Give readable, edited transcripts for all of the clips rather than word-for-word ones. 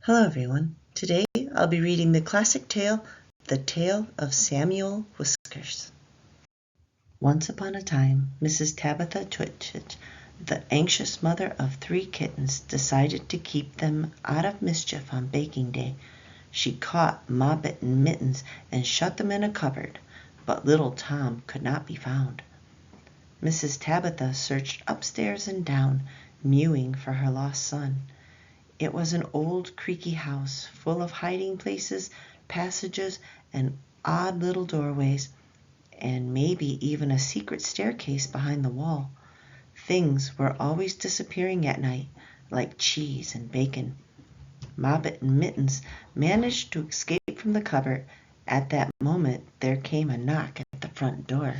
Hello everyone. Today I'll be reading the classic tale, The Tale of Samuel Whiskers. Once upon a time, Mrs. Tabitha Twitchit, the anxious mother of 3 kittens, decided to keep them out of mischief on baking day. She caught Moppet and Mittens and shut them in a cupboard, but little Tom could not be found. Mrs. Tabitha searched upstairs and down, mewing for her lost son. It was an old creaky house, full of hiding places, passages, and odd little doorways, and maybe even a secret staircase behind the wall. Things were always disappearing at night, like cheese and bacon. Moppet and Mittens managed to escape from the cupboard. At that moment there came a knock at the front door.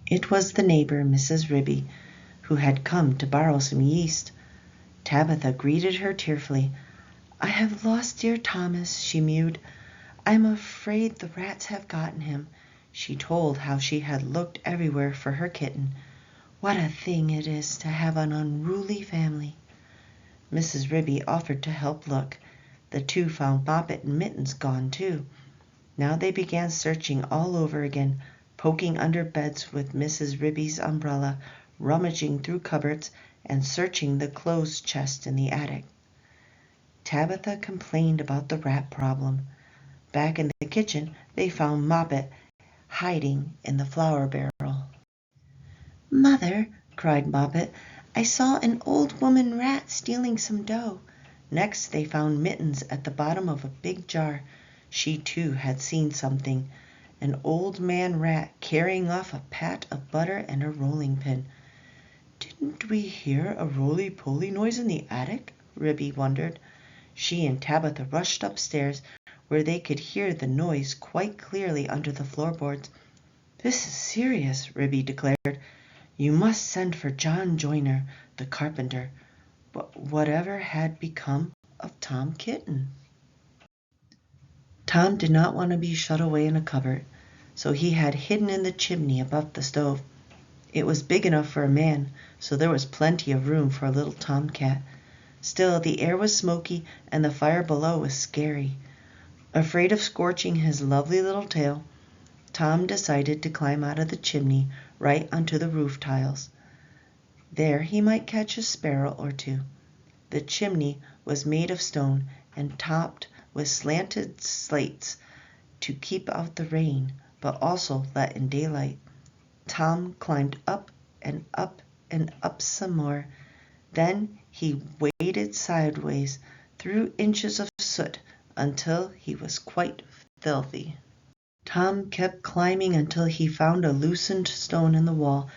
It was the neighbor, Mrs. Ribby, who had come to borrow some yeast. Tabitha greeted her tearfully. "I have lost dear Thomas," she mewed. "I'm afraid the rats have gotten him." She told how she had looked everywhere for her kitten. "What a thing it is to have an unruly family." Mrs. Ribby offered to help look. The 2 found Moppet and Mittens gone too. Now they began searching all over again, poking under beds with Mrs. Ribby's umbrella, rummaging through cupboards, and searching the clothes chest in the attic. Tabitha complained about the rat problem. Back in the kitchen they found Moppet hiding in the flour barrel. "Mother," cried Moppet, "I saw an old woman rat stealing some dough." Next they found Mittens at the bottom of a big jar. She too had seen something, an old man rat carrying off a pat of butter and a rolling pin. "Didn't we hear a roly-poly noise in the attic?" Ribby wondered. She and Tabitha rushed upstairs, where they could hear the noise quite clearly under the floorboards. "This is serious," Ribby declared. "You must send for John Joyner, the carpenter." But whatever had become of Tom Kitten? Tom did not want to be shut away in a cupboard, so he had hidden in the chimney above the stove. It was big enough for a man, so there was plenty of room for a little tomcat. Still, the air was smoky and the fire below was scary. Afraid of scorching his lovely little tail, Tom decided to climb out of the chimney right onto the roof tiles. There he might catch a sparrow or 2. The chimney was made of stone and topped with slanted slates to keep out the rain, but also let in daylight. Tom climbed up and up and up some more. Then he waded sideways through inches of soot until he was quite filthy. Tom kept climbing until he found a loosened stone in the wall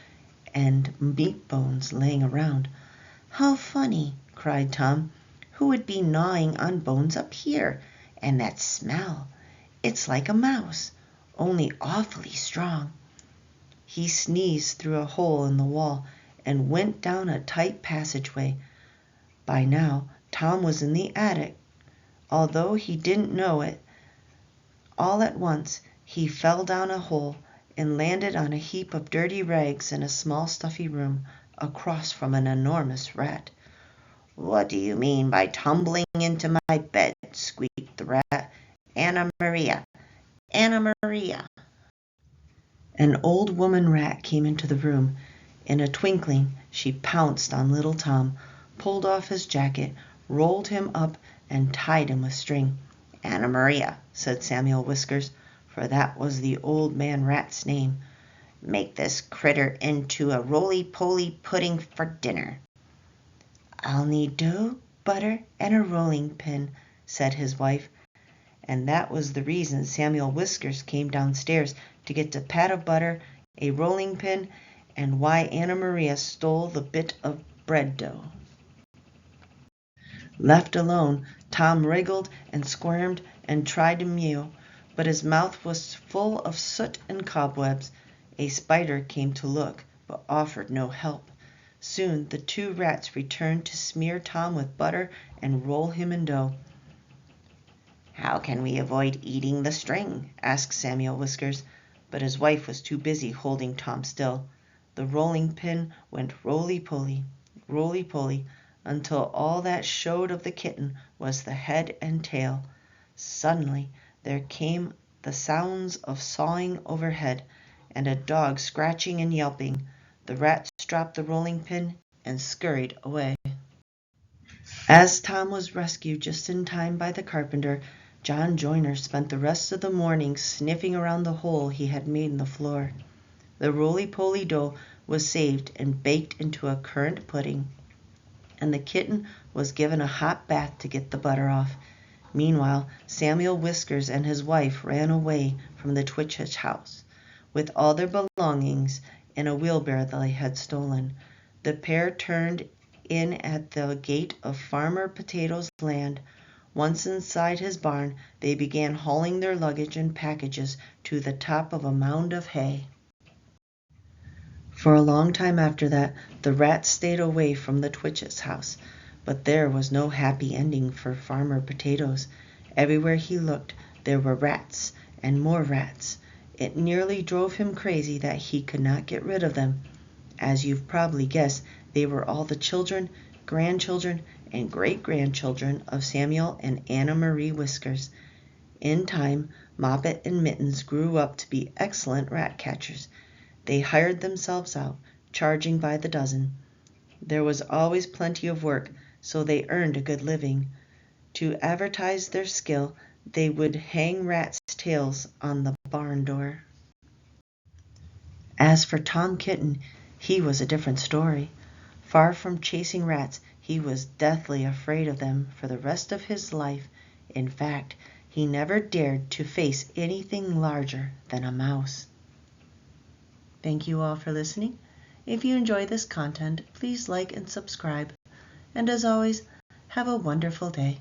and meat bones laying around. "How funny!" cried Tom. "Who would be gnawing on bones up here? And that smell! It's like a mouse, only awfully strong." He sneezed through a hole in the wall and went down a tight passageway. By now Tom was in the attic, although he didn't know it. All at once he fell down a hole and landed on a heap of dirty rags in a small stuffy room across from an enormous rat. "What do you mean by tumbling into my bed?" squeaked the rat. "Anna Maria! Anna Maria!" An old woman rat came into the room. In a twinkling she pounced on little Tom, pulled off his jacket, rolled him up, and tied him with string. "Anna Maria," said Samuel Whiskers, for that was the old man rat's name, "make this critter into a roly-poly pudding for dinner." "I'll need dough, butter, and a rolling pin," said his wife. And that was the reason Samuel Whiskers came downstairs to get a pat of butter, a rolling pin, and why Anna Maria stole the bit of bread dough. Left alone, Tom wriggled and squirmed and tried to mew, but his mouth was full of soot and cobwebs. A spider came to look, but offered no help. Soon the 2 rats returned to smear Tom with butter and roll him in dough. "How can we avoid eating the string?" asked Samuel Whiskers, but his wife was too busy holding Tom still. The rolling pin went roly-poly, until all that showed of the kitten was the head and tail. Suddenly there came the sounds of sawing overhead, and a dog scratching and yelping. The rats dropped the rolling pin and scurried away. As Tom was rescued just in time by the carpenter, John Joyner spent the rest of the morning sniffing around the hole he had made in the floor. The roly-poly dough was saved and baked into a currant pudding, and the kitten was given a hot bath to get the butter off. Meanwhile, Samuel Whiskers and his wife ran away from the Twitch's house with all their belongings in a wheelbarrow they had stolen. The pair turned in at the gate of Farmer Potato's land. Once inside his barn, they began hauling their luggage and packages to the top of a mound of hay. For a long time after that, the rats stayed away from the Twitch's house, but there was no happy ending for Farmer Potatoes. Everywhere he looked, there were rats and more rats. It nearly drove him crazy that he could not get rid of them. As you've probably guessed, they were all the children, grandchildren, and great-grandchildren of Samuel and Anna Marie Whiskers. In time, Moppet and Mittens grew up to be excellent rat catchers. They hired themselves out, charging by the dozen. There was always plenty of work, so they earned a good living. To advertise their skill, they would hang rats' tails on the barn door. As for Tom Kitten, he was a different story. Far from chasing rats, he was deathly afraid of them for the rest of his life. In fact, he never dared to face anything larger than a mouse. Thank you all for listening. If you enjoy this content, please like and subscribe. And as always, have a wonderful day.